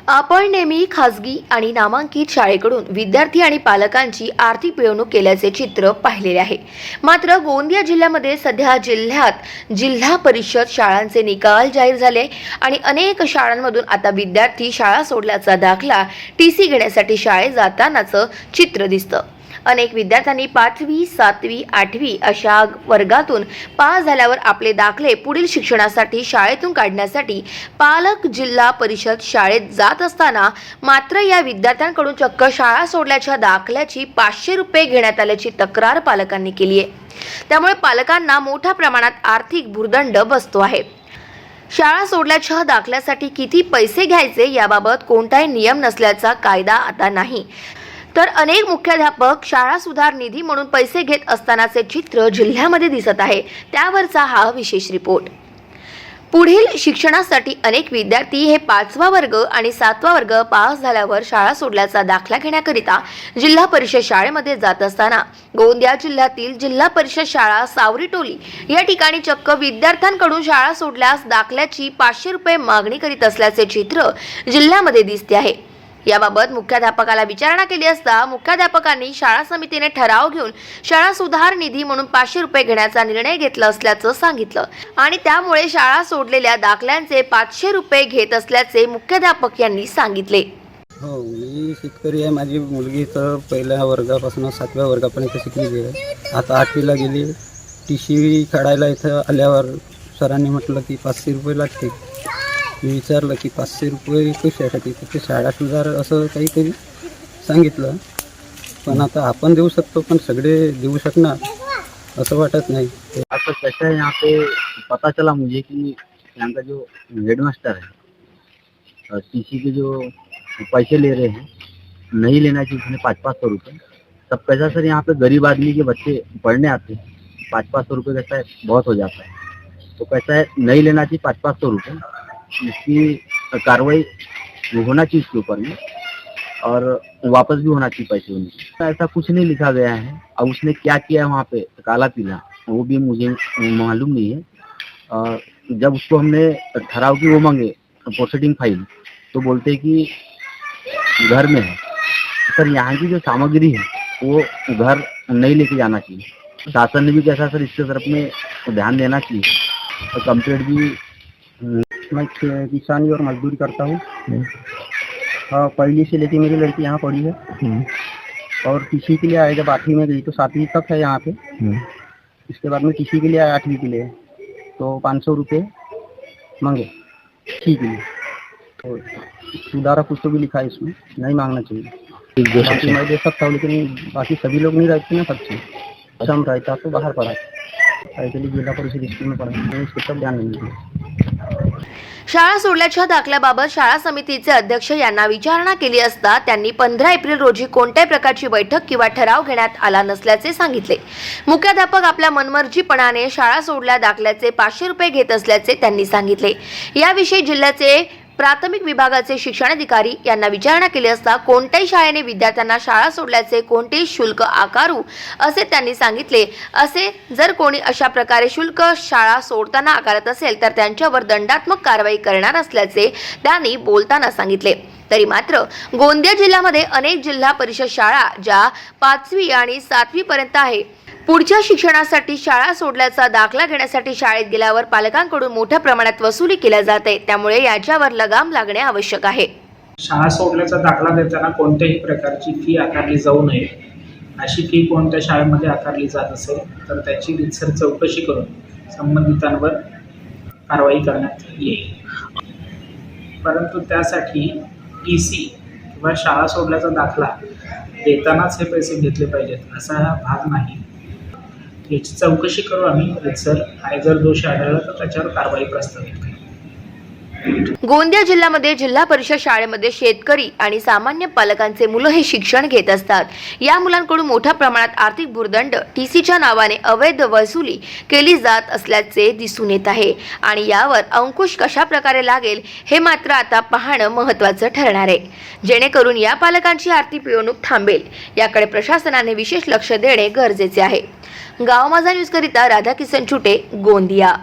आपण नेहमी खासगी आणि नामांकित शाळेकडून विद्यार्थी आणि पालकांची आर्थिक पिळवणूक केल्याचे चित्र पाहिलेले आहे। मात्र गोंदिया जिल्ह्यामध्ये सध्या जिल्ह्यात जिल्हा परिषद शाळांचे निकाल जाहीर झाले आणि अनेक शाळांमधून आता विद्यार्थी शाळा सोडल्याचा दाखला टीसी घेण्यासाठी शाळेत जातानाचं चित्र दिसतं। अनेक विद्यार्थ्यांनी 5वी, 7वी, 8वी अशा वर्गातून पास झाल्यावर आपले दाखले पुढील शिक्षणासाठी शाळेतून काढण्यासाठी पालक जिल्हा परिषद शाळेत जात असताना मात्र या विद्यार्थ्यांकडून चक्क शाळा सोडल्याच्या दाखल्याची 500 रुपये घेण्यात आल्याची तक्रार पालकांनी केली आहे। त्यामुळे पालकांना मोठ्या प्रमाणात आर्थिक भुर्दंड बसतो आहे। शाळा सोडल्याच्या दाखल्यासाठी किती पैसे घ्यायचे याबाबत कोणताही नियम नसल्याचा कायदा आता नाही, तर अनेक मुख्याध्यापक शाळा सुधार निधी म्हणून पैसे घेत असतानाचे चित्र जिल्ह्यामध्ये दिसत आहे। त्यावरचा हा विशेष रिपोर्ट। पुढील शिक्षणासाठी अनेक विद्यार्थी हे 5वा वर्ग आणि 7वा वर्ग पास झाल्यावर शाळा सोडल्याचा दाखला घेण्याकरिता जिल्हा परिषद शाळेमध्ये जात असताना गोंदिया जिल्ह्यातील जिल्हा परिषद शाळा सावरीटोली या ठिकाणी चक्क विद्यार्थ्यांकडून शाळा सोडल्यास दाखल्याची 500 रुपये मागणी करीत असल्याचे चित्र जिल्ह्यामध्ये दिसते आहे। याबाबत मुख्याध्यापकाला विचारणा केली असता मुख्याध्यापकांनी शाळा समितीने ठराव घेऊन शाळा सुधार निधी म्हणून 500 रुपये घेण्याचा निर्णय घेतला असल्याचं सांगितलं आणि त्यामुळे शाळा सोडलेल्या दाखल्यांचे 500 रुपये घेत असल्याचे मुख्याध्यापक यांनी सांगितले। हो, मी शेतकरी आहे। माझी मुलगी तर पहिल्या वर्गापासून 7व्या वर्गापर्यंत शिकलेली आहे। आता 8वीला गेली। टीसी काढायला इथं आल्यावर सरांनी म्हटलं की 500 रुपये लागतील। मी विचारलं की 500 रुपये कशासाठी, तिथे शाळा सुधार असं काहीतरी सांगितलं। पण आता आपण देऊ शकतो पण सगळे देऊ शकणार असं वाटत नहीं। आपका कैसा है यहाँ पे पता चला मुझे कि यहाँ का जो हेडमास्टर है टीसी के जो पैसे ले रहे हैं नहीं लेना चाहिए, उसने 500 रुपये। तब कैसा सर यहाँ पे गरीब आदमी के बच्चे पढ़ने आते हैं, 500 रुपये कैसा है बहुत हो जाता है। तो कैसा है नहीं लेना चाहिए 500 रुपये, इसकी कार्रवाई होना चाहिए इसके ऊपर में और वापस भी होना चाहिए पैसे उन्हें। ऐसा कुछ नहीं लिखा गया है। अब उसने क्या किया है वहाँ पे काला पीला वो भी मुझे मालूम नहीं है। और जब उसको हमने ठहराव की वो मांगे प्रोसीडिंग फाइल तो बोलते कि घर में है। सर यहाँ की जो सामग्री है वो घर नहीं लेके जाना चाहिए। शासन ने भी कैसा सर इसके तरफ में ध्यान देना चाहिए। और कंप्लेंट भी मैं किसानी और मजदूरी करता हूँ। हाँ, पहली से लेके मेरी लड़की यहाँ पढ़ी है और टीसी के लिए आए। जब 8वीं में गई तो 7वीं तक है यहाँ पे। इसके बाद में टीसी के लिए आया 8वीं के लिए, तो 500 रुपये मांगे टी के लिए। तो सुधारा कुछ तो भी लिखा है इसमें, नहीं मांगना चाहिए। बाकी मैं दे सकता हूँ लेकिन बाकी सभी लोग नहीं रहते ना सबसे। सम रहता तो बाहर पढ़ा, ऐसे लिए जिला परिषद स्कूल में पढ़ा, इसके सब ध्यान नहीं दिया। शाळा सोडल्याच्या दाखल्याबाबत शाळा समितीचे अध्यक्ष यांना विचारणा केली असता त्यांनी 15 एप्रिल रोजी कोणत्याही प्रकारची बैठक किंवा ठराव घेण्यात आला नसल्याचे सांगितले। मुख्याध्यापक आपल्या मनमर्जीपणाने शाळा सोडल्या दाखल्याचे 500 रुपये घेत असल्याचे त्यांनी सांगितले। याविषयी जिल्ह्याचे प्राथमिक विभागाचे शिक्षणाधिकारी यांना विचारणा केली असता कोणत्याही शाळेने विद्यार्थ्यांना शाळा सोडल्याचे कोणतेही शुल्क आकारू असे त्यांनी सांगितले। असे जर कोणी अशा प्रकारे शुल्क शाळा सोडताना आकारत असेल तर त्यांच्यावर दंडात्मक कारवाई करणार असल्याचे त्यांनी बोलताना सांगितले। तरी मात्र गोंदिया जिल्ह्यामध्ये अनेक जिल्हा परिषद शाळा ज्या 5वी आणि 7वी पर्यंत आहे, पुढच्या शिक्षणासाठी शाळा सोडल्याचा दाखला घेण्यासाठी शाळेत गेल्यावर पालकांकडून मोठ्या प्रमाणात वसुली केल्या जाते। त्यामुळे याच्यावर लगाम लागणे आवश्यक आहे। शाळा सोडल्याचा दाखला देताना कोणत्याही प्रकारची फी आकारली जाऊ नये। अशी फी कोणत्या शाळेमध्ये आकारली जात असेल तर त्याची रीतसर चौकशी करून संबंधितांवर कारवाई करण्यात येईल। परंतु त्यासाठी टीसी किंवा शाळा सोडल्याचा दाखला देतानाच हे पैसे घेतले पाहिजेत असा हा भाग नाही। याची चौकशी करू आम्ही रीतसर आणि जर दोष आढळला तर त्याच्यावर कारवाई प्रस्तावित करू। गोंदिया जिल्ह्यामध्ये जिल्हा परिषद शाळेमध्ये शेतकरी आणि सामान्य पालकांचे मुलं हे शिक्षण घेत असतात। या मुलांकडून मोठ्या प्रमाणात आर्थिक भुर्दंड टीसीच्या नावाने अवैध वसुली केली जात असल्याचे दिसून येत आहे आणि यावर अंकुश कशा प्रकारे लागेल हे मात्र आता पाहणं महत्त्वाचं ठरणार आहे, जेणेकरून या पालकांची आर्थिक पिळवणूक थांबेल। याकडे प्रशासनाने विशेष लक्ष देणे गरजेचे आहे। गाव माझा न्यूज करिता राधाकिशन छुटे, गोंदिया।